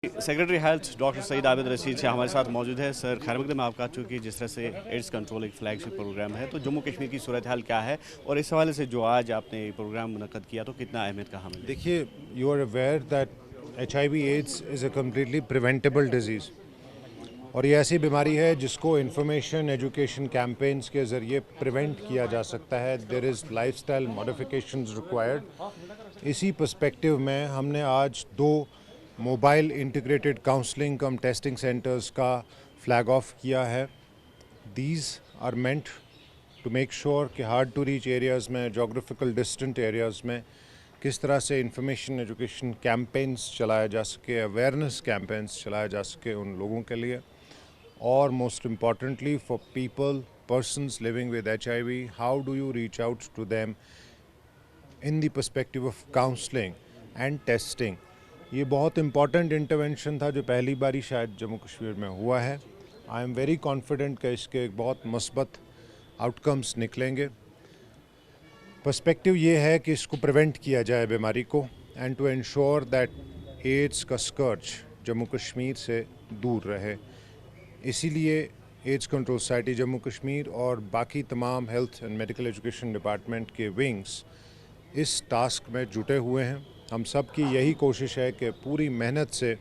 Secretary health doctor Saeed Abid Rashid से हमारे साथ मौजूद है। सर खैर मकदम आपका, चूँकि जिस तरह से एड्स कंट्रोल एक फ्लैगशिप प्रोग्राम है, तो जम्मू कश्मीर की सूरत हाल क्या है और इस हवाले से जो आज आपने ये प्रोग्राम मुनक्कद किया तो कितना अहमियत का हामिल है? देखिए, you are aware that HIV AIDS is a completely preventable disease और ये ऐसी बीमारी है जिसको इन्फॉर्मेशन एजुकेशन कैंपेन्स के ज़रिए प्रिवेंट किया जा सकता है। There is lifestyle modifications required. इसी पर्सपेक्टिव में हमने आज 2 mobile integrated counselling cum testing centres का फ्लैग ऑफ किया है। These are meant to make sure कि हार्ड टू रीच एरियाज़ में, जोग्राफिकल डिस्टेंट एरियाज़ में किस तरह से इंफॉर्मेशन एजुकेशन कैंपेन्स चलाया जा सके, अवेयरनेस कैंपेन्स चलाया जा सके उन लोगों के लिए। और most importantly for persons living with HIV, how do you reach out to them in the perspective of counseling and testing? ये बहुत important intervention था जो पहली बारी शायद जम्मू कश्मीर में हुआ है। I am very confident कि इसके एक बहुत मस्बत outcomes निकलेंगे। पर्सपेक्टिव ये है कि इसको प्रिवेंट किया जाए बीमारी को, and to ensure that AIDS का स्कर्ज जम्मू कश्मीर से दूर रहे। इसीलिए AIDS control society Jammu Kashmir और बाकी तमाम health and medical education department के विंग्स इस टास्क में जुटे हुए हैं। हम सब की यही कोशिश है कि पूरी मेहनत से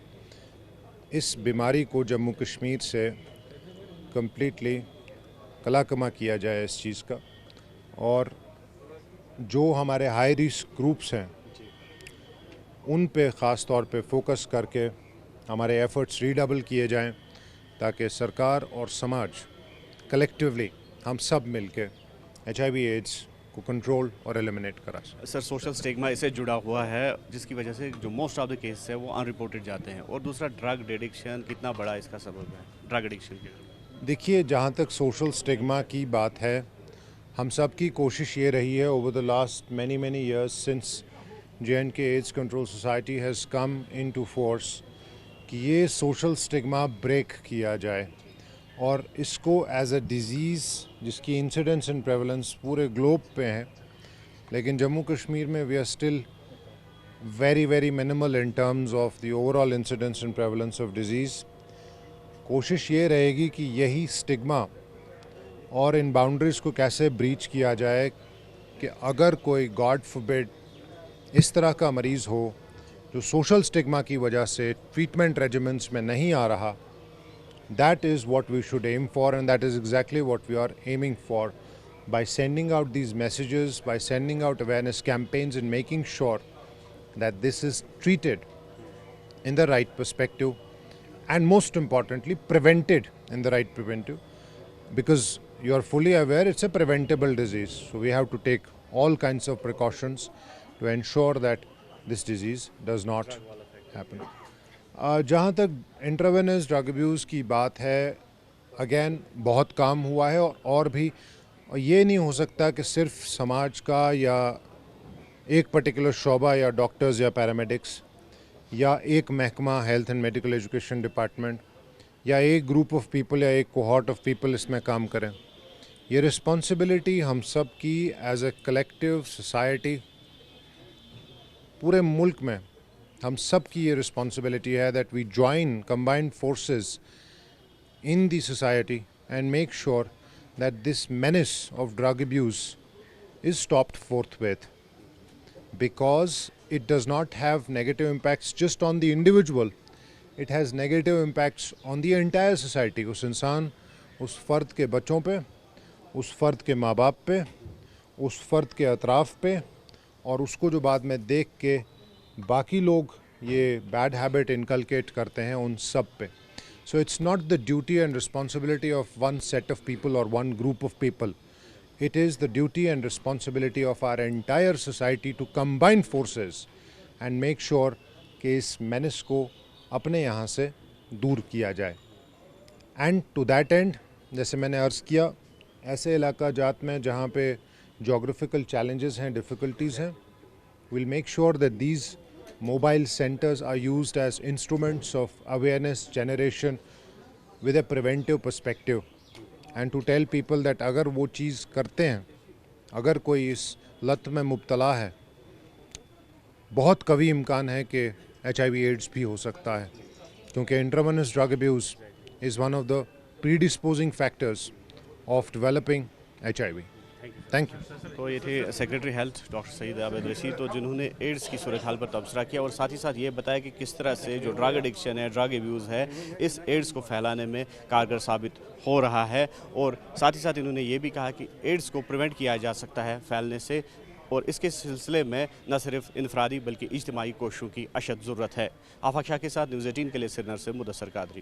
इस बीमारी को जम्मू कश्मीर से कम्प्लीटली कलाकमा किया जाए इस चीज़ का। और जो हमारे हाई रिस्क ग्रुप्स हैं उन पे ख़ास तौर पे फोकस करके हमारे एफ़र्ट्स रीडबल किए जाएं, ताकि सरकार और समाज कलेक्टिवली हम सब मिलके HIV एड्स को कंट्रोल और एलिमिनेट करा सकें। सर सोशल स्टिग्मा इससे जुड़ा हुआ है जिसकी वजह से जो मोस्ट ऑफ द केस है वो अनरिपोर्टेड जाते हैं, और दूसरा ड्रग एडिक्शन कितना बड़ा इसका सबब है ड्रग एडिक्शन के? देखिए, जहाँ तक सोशल स्टिग्मा की बात है, हम सब की कोशिश ये रही है over the last many years since J&K AIDS control society has come into force कि ये सोशल स्टिग्मा ब्रेक किया जाए और इसको एज अ डिज़ीज़ जिसकी इंसिडेंस एंड प्रेवलेंस पूरे ग्लोब पे है, लेकिन जम्मू कश्मीर में we are still very minimal in terms of the overall incidence and prevalence of disease. कोशिश ये रहेगी कि यही स्टिग्मा और इन बाउंड्रीज़ को कैसे ब्रीच किया जाए कि अगर कोई गॉड फॉरबिड इस तरह का मरीज़ हो जो सोशल स्टिग्मा की वजह से ट्रीटमेंट रेजिमेंट्स में नहीं आ रहा, that is what we should aim for, and that is exactly what we are aiming for by sending out these messages, by sending out awareness campaigns and making sure that this is treated in the right perspective and most importantly prevented in the right preventive, because you are fully aware it's a preventable disease, so we have to take all kinds of precautions to ensure that this disease does not happen. जहाँ तक intravenous drug abuse की बात है, again बहुत काम हुआ है और भी, और ये नहीं हो सकता कि सिर्फ समाज का या एक पर्टिकुलर शोबा या डॉक्टर्स या पैरामेडिक्स या एक महकमा health and medical education department या एक ग्रुप ऑफ पीपल या एक कोहॉर्ट ऑफ पीपल इसमें काम करें। ये रिस्पॉन्सिबिलिटी हम सब की एज ए कलेक्टिव सोसाइटी, पूरे मुल्क में हम सब की ये रिस्पॉन्सिबिलिटी है that we join combined forces in the society and make sure that this menace of drug abuse is stopped forthwith, because it does not have negative impacts just on the individual, it has negative impacts on the entire society। उस इंसान, उस फ़र्द के बच्चों पे, उस फ़र्द के माँ बाप पे, उस फ़र्द के अतराफ़ पे, और उसको जो बाद में देख के बाकी लोग ये बैड हैबिट इनकलकेट करते हैं उन सब पे। So it's not the duty and responsibility of one set of people or one group of people. It is the duty and responsibility of our entire society to combine forces and make sure कि इस menace को अपने यहाँ से दूर किया जाए। And to that end, जैसे मैंने अर्ज़ किया, ऐसे इलाका जात में जहाँ पे geographical challenges हैं, difficulties हैं, we'll make sure that these mobile centers are used as instruments of awareness generation with a preventive perspective, and to tell people that अगर वो चीज़ करते हैं, अगर कोई इस लत में मुब्तला है, बहुत कभी इम्कान है कि HIV एड्स भी हो सकता है। کیونکہ intravenous drug abuse is one of the predisposing factors of developing HIV. Thank you. تو یہ تھے سیکریٹری ہیلتھ ڈاکٹر سعید عابد رشید، تو جنہوں نے ایڈس کی صورتحال پر تبصرہ کیا اور ساتھ ہی ساتھ یہ بتایا کہ کس طرح سے جو ڈرگ ایڈکشن ہے، ڈرگ ایبیوز ہے، اس ایڈس کو پھیلانے میں کارگر ثابت ہو رہا ہے، اور ساتھ ہی ساتھ انہوں نے یہ بھی کہا کہ ایڈس کو پریونٹ کیا جا سکتا ہے پھیلنے سے، اور اس کے سلسلے میں نہ صرف انفرادی بلکہ اجتماعی کوششوں کی اشد ضرورت ہے۔ آفاق شاہ کے ساتھ نیوز 18 کے لیے سرینگر سے مدثر قادری۔